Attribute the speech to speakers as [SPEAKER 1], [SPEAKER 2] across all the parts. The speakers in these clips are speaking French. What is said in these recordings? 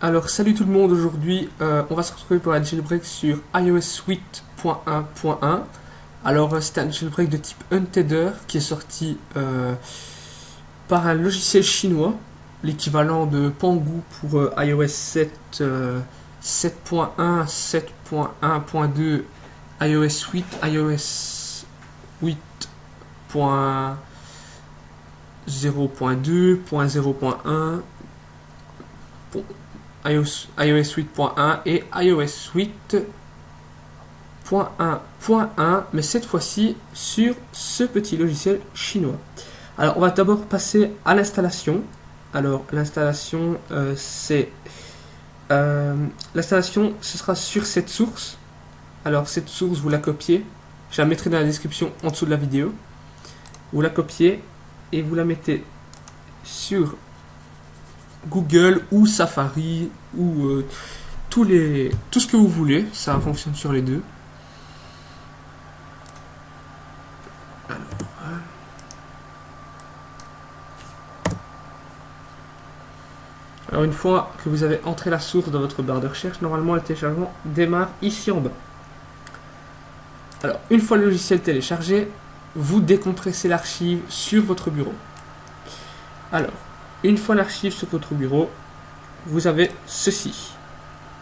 [SPEAKER 1] Alors salut tout le monde, aujourd'hui on va se retrouver pour un jailbreak sur iOS 8.1.1. Alors c'est un jailbreak de type Untether qui est sorti par un logiciel chinois, l'équivalent de Pangu pour iOS 7, 7.1, 7.1.2, iOS 8, iOS 8.0.2.0.1, iOS 8.1 et iOS 8.1.1, mais cette fois-ci sur ce petit logiciel chinois. Alors on va d'abord passer à l'installation. Alors l'installation l'installation ce sera sur cette source. Alors cette source vous la copiez, je la mettrai dans la description en dessous de la vidéo. Vous la copiez et vous la mettez sur Google ou Safari ou tout ce que vous voulez, ça fonctionne sur les deux. Alors une fois que vous avez entré la source dans votre barre de recherche, normalement le téléchargement démarre ici en bas. Alors une fois le logiciel téléchargé, vous décompressez l'archive sur votre bureau. Alors une fois l'archive sur votre bureau, vous avez ceci.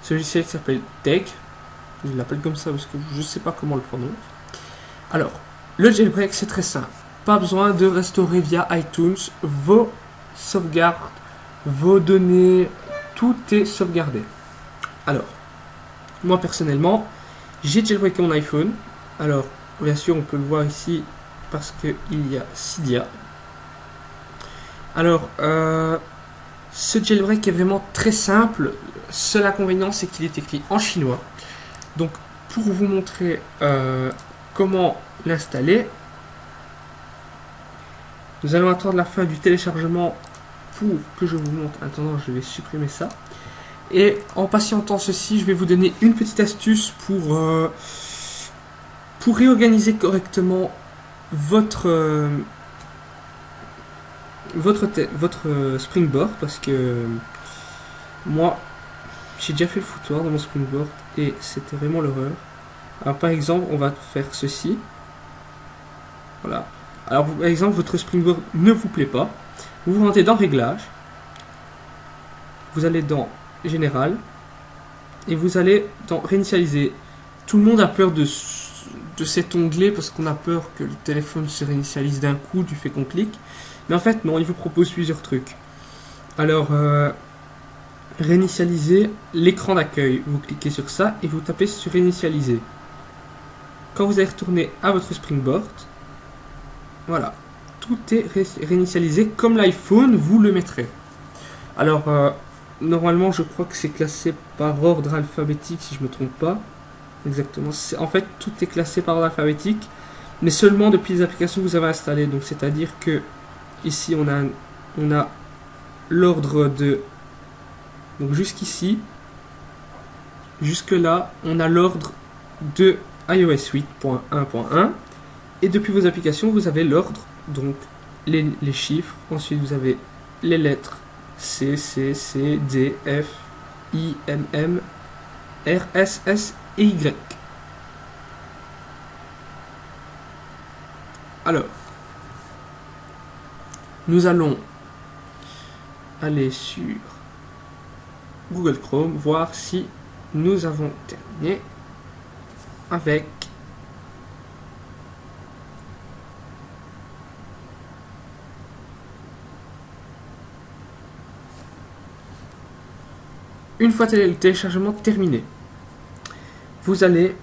[SPEAKER 1] Ce logiciel qui s'appelle Teg. Je l'appelle comme ça parce que je ne sais pas comment le prononce. Alors, le jailbreak c'est très simple. Pas besoin de restaurer via iTunes vos sauvegardes, vos données, tout est sauvegardé. Alors, moi personnellement, j'ai jailbreaké mon iPhone. Alors, bien sûr, on peut le voir ici parce qu'il y a Cydia. Alors, ce jailbreak est vraiment très simple. Seul inconvénient, c'est qu'il est écrit en chinois. Donc, pour vous montrer comment l'installer, nous allons attendre la fin du téléchargement pour que je vous montre. Attendant, je vais supprimer ça. Et en patientant ceci, je vais vous donner une petite astuce pour réorganiser correctement votre Springboard, parce que moi j'ai déjà fait le foutoir dans mon Springboard et c'était vraiment l'horreur. Alors par exemple, on va faire ceci. Voilà. Alors par exemple, votre Springboard ne vous plaît pas, vous rentrez dans Réglages, vous allez dans Général et vous allez dans Réinitialiser. Tout le monde a peur de cet onglet parce qu'on a peur que le téléphone se réinitialise d'un coup du fait qu'on clique. Mais en fait, non, il vous propose plusieurs trucs. Alors, réinitialiser l'écran d'accueil. Vous cliquez sur ça et vous tapez sur réinitialiser. Quand vous allez retourner à votre Springboard, voilà, tout est réinitialisé comme l'iPhone, vous le mettrez. Alors, normalement, je crois que c'est classé par ordre alphabétique, si je ne me trompe pas. Exactement. En fait, tout est classé par ordre alphabétique, mais seulement depuis les applications que vous avez installées. Donc, c'est-à-dire que ici, on a l'ordre de... Donc, jusqu'ici, jusque-là, on a l'ordre de iOS 8.1.1. Et depuis vos applications, vous avez l'ordre, donc les chiffres. Ensuite, vous avez les lettres C, C, C, D, F, I, M, M, R, S et Y. Alors, nous allons aller sur Google Chrome, voir si nous avons terminé avec une fois le téléchargement terminé. Vous allez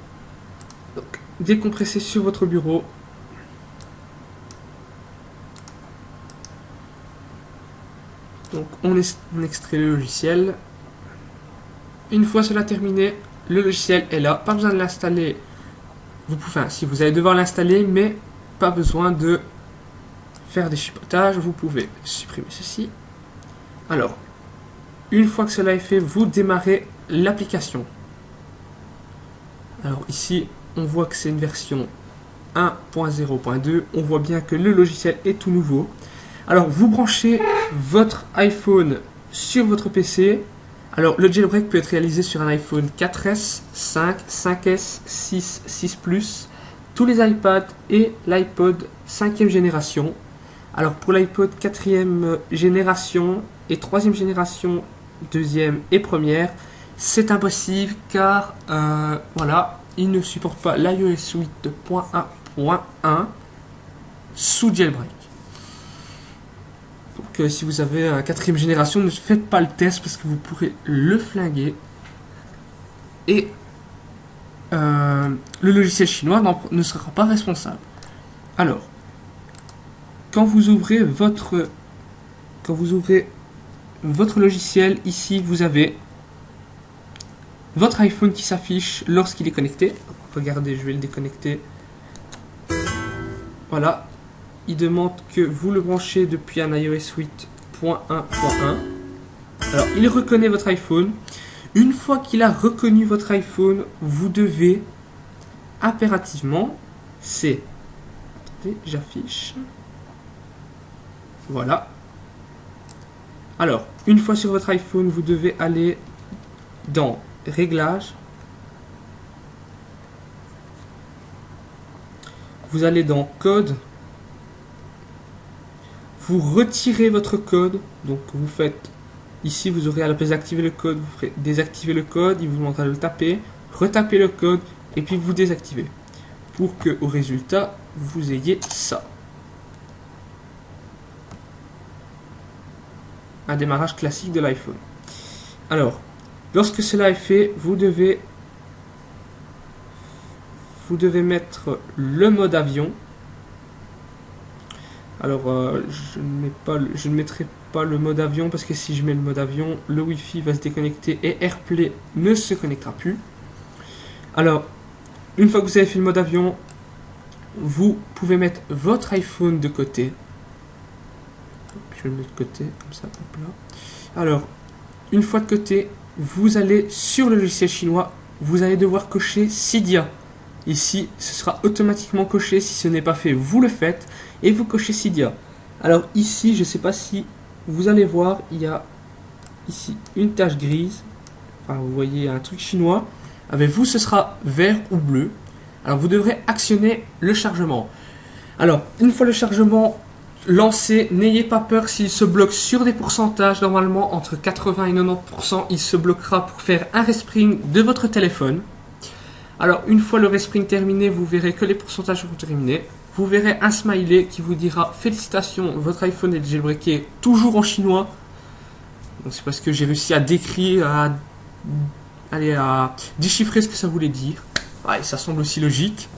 [SPEAKER 1] donc décompresser sur votre bureau. Donc on extrait le logiciel. Une fois cela terminé, le logiciel est là. Pas besoin de l'installer. Vous pouvez, enfin, si vous allez devoir l'installer, mais pas besoin de faire des chipotages. Vous pouvez supprimer ceci. Alors, une fois que cela est fait, vous démarrez l'application. Alors ici, on voit que c'est une version 1.0.2. On voit bien que le logiciel est tout nouveau. Alors, vous branchez votre iPhone sur votre PC Alors, le jailbreak peut être réalisé sur un iPhone 4S, 5, 5S, 6, 6 Plus, tous les iPads et l'iPod 5e génération. Alors, pour l'iPod 4e génération et 3e génération, 2e et 1re, c'est impossible car, voilà, il ne supporte pas l'iOS 8.1.1 sous jailbreak. Donc, si vous avez un 4e génération, ne faites pas le test parce que vous pourrez le flinguer. Et le logiciel chinois ne sera pas responsable. Alors, quand vous ouvrez votre logiciel, ici vous avez votre iPhone qui s'affiche lorsqu'il est connecté. Regardez, je vais le déconnecter. Voilà. Il demande que vous le branchez depuis un iOS 8.1.1. Alors, il reconnaît votre iPhone. Une fois qu'il a reconnu votre iPhone, vous devez impérativement, attendez, j'affiche. Voilà. Alors, une fois sur votre iPhone, vous devez aller dans Réglages. Vous allez dans Code. Vous retirez votre code. Donc, vous faites... Ici, vous aurez à la place d'activer le code, vous ferez désactiver le code. Il vous demandera de le taper. Retapez le code. Et puis, vous désactivez. Pour que, au résultat, vous ayez ça. Un démarrage classique de l'iPhone. Alors, lorsque cela est fait, vous devez mettre le mode avion. Alors, je ne mettrai pas le mode avion parce que si je mets le mode avion, le Wi-Fi va se déconnecter et AirPlay ne se connectera plus. Alors, une fois que vous avez fait le mode avion, vous pouvez mettre votre iPhone de côté. Je vais le mettre de côté, comme ça, hop là. Alors, une fois de côté, vous allez sur le logiciel chinois, vous allez devoir cocher Cydia. Ici, ce sera automatiquement coché. Si ce n'est pas fait, vous le faites et vous cochez Cydia. Alors ici, je ne sais pas si vous allez voir, il y a ici une tache grise. Enfin, vous voyez un truc chinois. Avec vous, ce sera vert ou bleu. Alors, vous devrez actionner le chargement. Alors, une fois le chargement lancé, n'ayez pas peur s'il se bloque sur des pourcentages. Normalement, entre 80 et 90%, il se bloquera pour faire un respring de votre téléphone. Alors, une fois le respring terminé, vous verrez que les pourcentages seront terminés. Vous verrez un smiley qui vous dira « Félicitations, votre iPhone est jailbreaké toujours en chinois ». C'est parce que j'ai réussi à décrire, à déchiffrer ce que ça voulait dire. Ouais, ça semble aussi logique.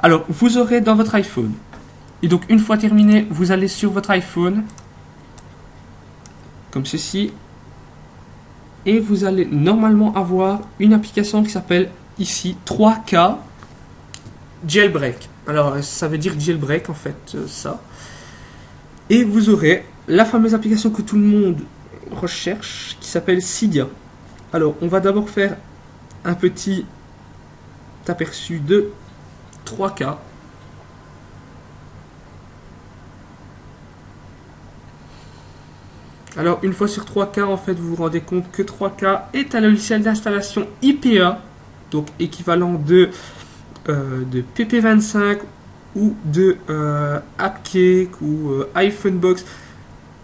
[SPEAKER 1] Alors, vous aurez dans votre iPhone. Et donc, une fois terminé, vous allez sur votre iPhone. Comme ceci. Et vous allez normalement avoir une application qui s'appelle ici 3K Jailbreak. Alors, ça veut dire jailbreak en fait, ça. Et vous aurez la fameuse application que tout le monde recherche qui s'appelle Cydia. Alors, on va d'abord faire un petit aperçu de 3K. Alors, une fois sur 3K, en fait, vous vous rendez compte que 3K est un logiciel d'installation IPA, donc équivalent de PP25 ou de AppCake ou iPhonebox.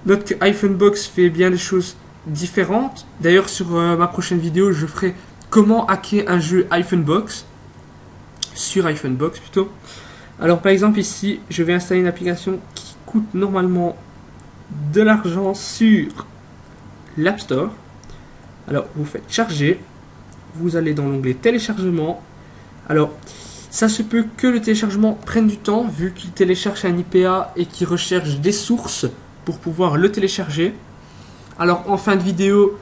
[SPEAKER 1] Note que iPhonebox fait bien des choses différentes. D'ailleurs, sur ma prochaine vidéo, je ferai comment hacker un jeu iPhonebox. Sur iPhonebox plutôt. Alors, par exemple, ici, je vais installer une application qui coûte normalement de l'argent sur l'App Store. Alors, vous faites charger. Vous allez dans l'onglet téléchargement. Alors, ça se peut que le téléchargement prenne du temps, vu qu'il télécharge un IPA et qu'il recherche des sources pour pouvoir le télécharger. Alors, en fin de vidéo,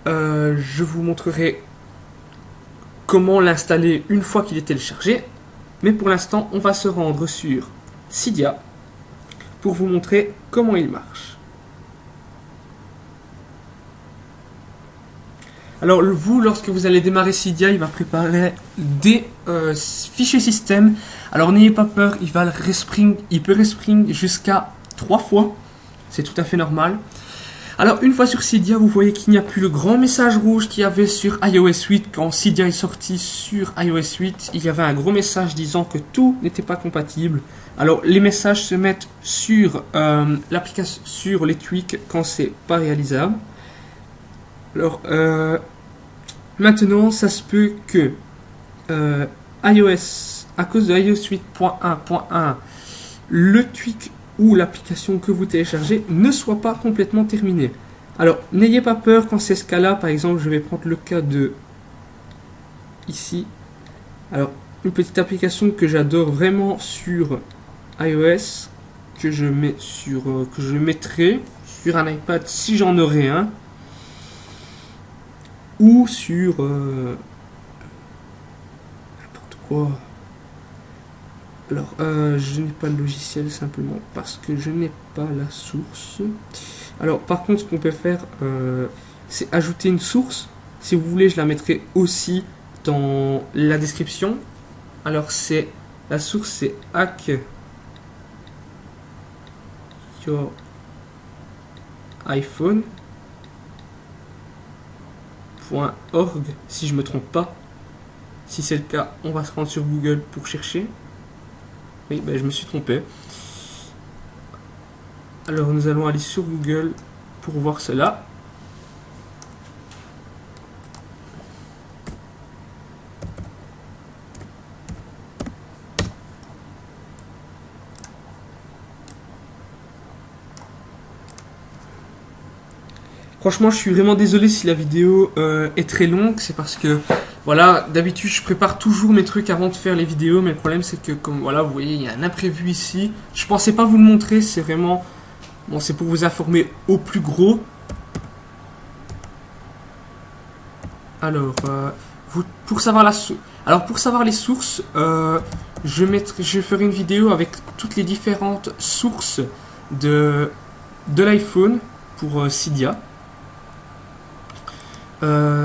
[SPEAKER 1] je vous montrerai comment l'installer une fois qu'il est téléchargé. Mais pour l'instant, on va se rendre sur Cydia pour vous montrer comment il marche. Alors vous, lorsque vous allez démarrer Cydia, il va préparer des fichiers système. Alors n'ayez pas peur, il peut respring jusqu'à 3 fois. C'est tout à fait normal. Alors, une fois sur Cydia, vous voyez qu'il n'y a plus le grand message rouge qu'il y avait sur iOS 8. Quand Cydia est sorti sur iOS 8, il y avait un gros message disant que tout n'était pas compatible. Alors, les messages se mettent sur l'application, sur les tweaks quand c'est pas réalisable. Alors, maintenant, ça se peut que iOS, à cause de iOS 8.1.1, le tweak ou l'application que vous téléchargez ne soit pas complètement terminée. Alors, n'ayez pas peur quand c'est ce cas-là. Par exemple, je vais prendre le cas de ici. Alors, une petite application que j'adore vraiment sur iOS, que je mets sur, que je mettrai sur un iPad si j'en aurais un, ou sur n'importe quoi. Alors, je n'ai pas le logiciel simplement parce que je n'ai pas la source. Alors, par contre, ce qu'on peut faire, c'est ajouter une source. Si vous voulez, je la mettrai aussi dans la description. Alors, c'est la source, c'est hack your iPhone.org, si je me trompe pas. Si c'est le cas, on va se rendre sur Google pour chercher. Oui, ben, je me suis trompé. Alors nous allons aller sur Google pour voir cela. Franchement, je suis vraiment désolé si la vidéo est très longue. C'est parce que, voilà, d'habitude, je prépare toujours mes trucs avant de faire les vidéos. Mais le problème, c'est que, comme voilà, vous voyez, il y a un imprévu ici. Je pensais pas vous le montrer. C'est vraiment... Bon, c'est pour vous informer au plus gros. Alors, pour savoir pour savoir les sources, je ferai une vidéo avec toutes les différentes sources de l'iPhone pour Cydia.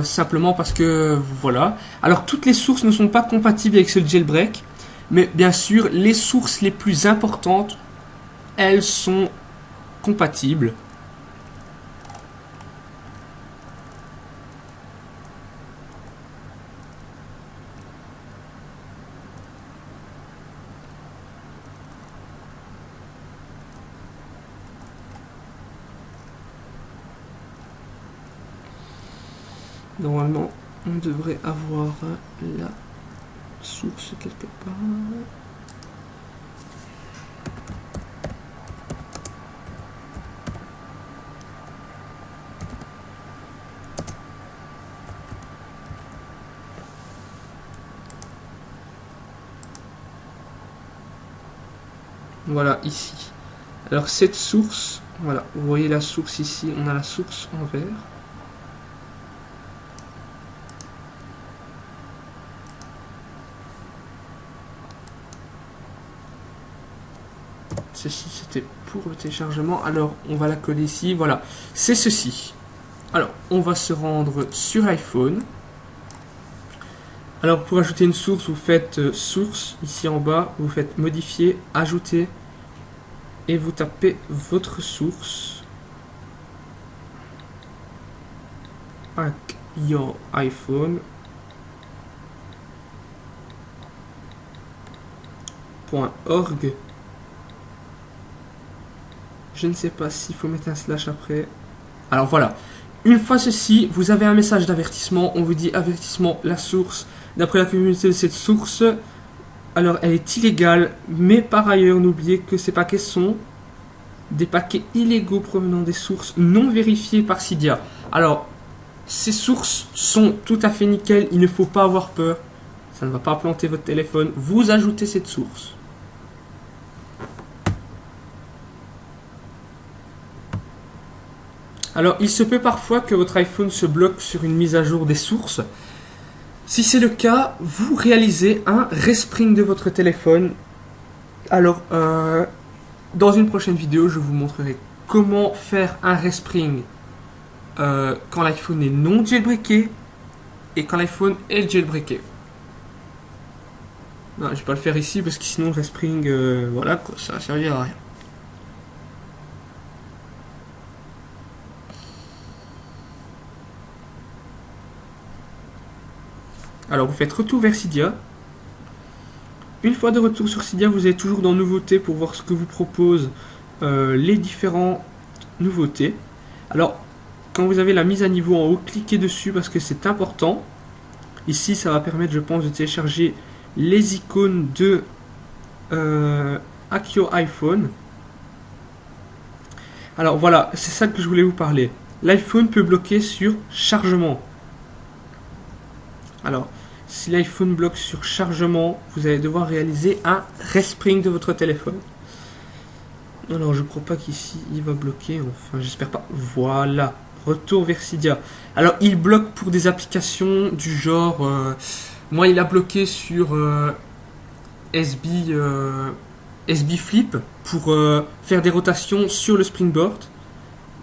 [SPEAKER 1] Simplement parce que voilà. Alors toutes les sources ne sont pas compatibles avec ce jailbreak, mais bien sûr les sources les plus importantes, elles sont compatibles. Normalement, on devrait avoir la source quelque part. Voilà, ici. Alors cette source, voilà, vous voyez la source ici, on a la source en vert. Ceci c'était pour le téléchargement. Alors on va la coller ici. Voilà, c'est ceci. Alors on va se rendre sur iPhone. Alors pour ajouter une source, vous faites source ici en bas, vous faites modifier, ajouter et vous tapez votre source. Hack your iPhone.org. Je ne sais pas s'il faut mettre un slash après. Alors voilà. Une fois ceci, vous avez un message d'avertissement. On vous dit avertissement, la source. D'après la communauté de cette source, alors elle est illégale. Mais par ailleurs, n'oubliez que ces paquets sont des paquets illégaux provenant des sources non vérifiées par Cydia. Alors, ces sources sont tout à fait nickel. Il ne faut pas avoir peur. Ça ne va pas planter votre téléphone. Vous ajoutez cette source. Alors, il se peut parfois que votre iPhone se bloque sur une mise à jour des sources. Si c'est le cas, vous réalisez un respring de votre téléphone. Alors, dans une prochaine vidéo, je vous montrerai comment faire un respring quand l'iPhone est non jailbreaké et quand l'iPhone est jailbreaké. Non, je vais pas le faire ici parce que sinon le respring, voilà, ça va servir à rien. Alors vous faites retour vers Cydia. Une fois de retour sur Cydia, vous êtes toujours dans nouveautés pour voir ce que vous proposent les différentes nouveautés. Alors quand vous avez la mise à niveau en haut, cliquez dessus parce que c'est important. Ici ça va permettre, je pense, de télécharger les icônes de Hack Your iPhone. Alors voilà, c'est ça que je voulais vous parler. L'iPhone peut bloquer sur chargement. Alors, si l'iPhone bloque sur chargement, vous allez devoir réaliser un respring de votre téléphone. Alors, je crois pas qu'ici il va bloquer. Enfin, j'espère pas. Voilà, retour vers Cydia. Alors, il bloque pour des applications du genre. Moi, il a bloqué sur SB Flip pour faire des rotations sur le Springboard.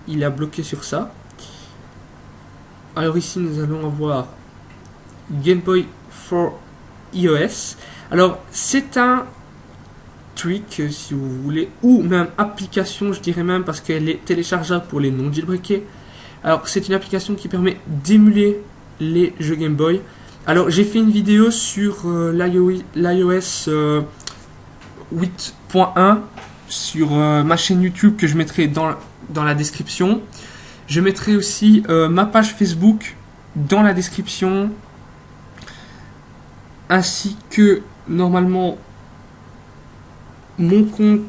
[SPEAKER 1] Il a bloqué sur ça. Alors ici nous allons avoir Game Boy for iOS. Alors c'est un tweak si vous voulez, ou même application, je dirais même, parce qu'elle est téléchargeable pour les non jailbreakés. Alors c'est une application qui permet d'émuler les jeux Game Boy. Alors j'ai fait une vidéo sur l'iOS 8.1 sur ma chaîne YouTube que je mettrai dans la description. Je mettrai aussi ma page Facebook dans la description, ainsi que normalement mon compte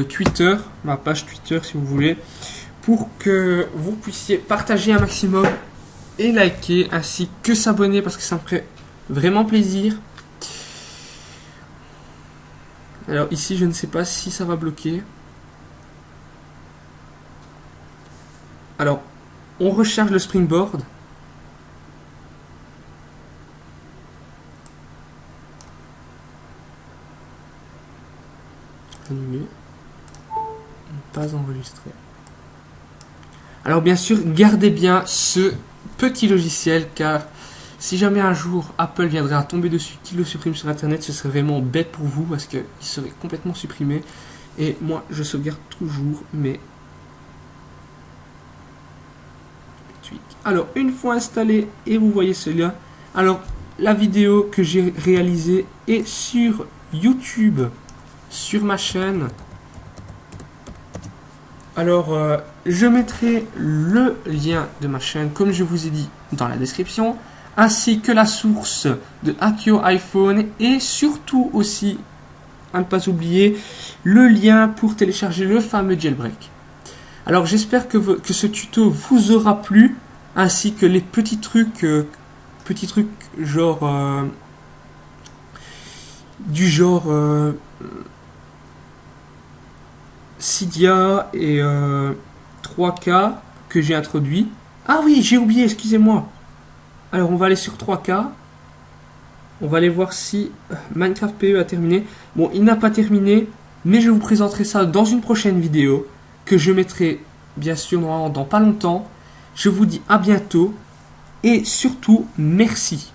[SPEAKER 1] Twitter, ma page Twitter si vous voulez, pour que vous puissiez partager un maximum et liker, ainsi que s'abonner parce que ça me ferait vraiment plaisir. Alors ici je ne sais pas si ça va bloquer. Alors on recharge le Springboard. Annuler. Pas enregistré. Alors bien sûr gardez bien ce petit logiciel, car si jamais un jour Apple viendrait à tomber dessus, qu'il le supprime sur internet, ce serait vraiment bête pour vous parce qu'il serait complètement supprimé. Et moi je sauvegarde toujours mes tweaks. Alors une fois installé et vous voyez ce lien, alors la vidéo que j'ai réalisée est sur YouTube, sur ma chaîne. Alors je mettrai le lien de ma chaîne comme je vous ai dit dans la description, ainsi que la source de Hack Your iPhone, et surtout aussi, à ne pas oublier, le lien pour télécharger le fameux jailbreak. Alors j'espère que ce tuto vous aura plu, ainsi que les petits trucs genre du genre Cydia et 3K que j'ai introduit. Ah oui, j'ai oublié, excusez-moi. Alors on va aller sur 3K. On va aller voir si Minecraft PE a terminé. Bon, il n'a pas terminé, mais je vous présenterai ça dans une prochaine vidéo que je mettrai bien sûr dans pas longtemps. Je vous dis à bientôt et surtout merci.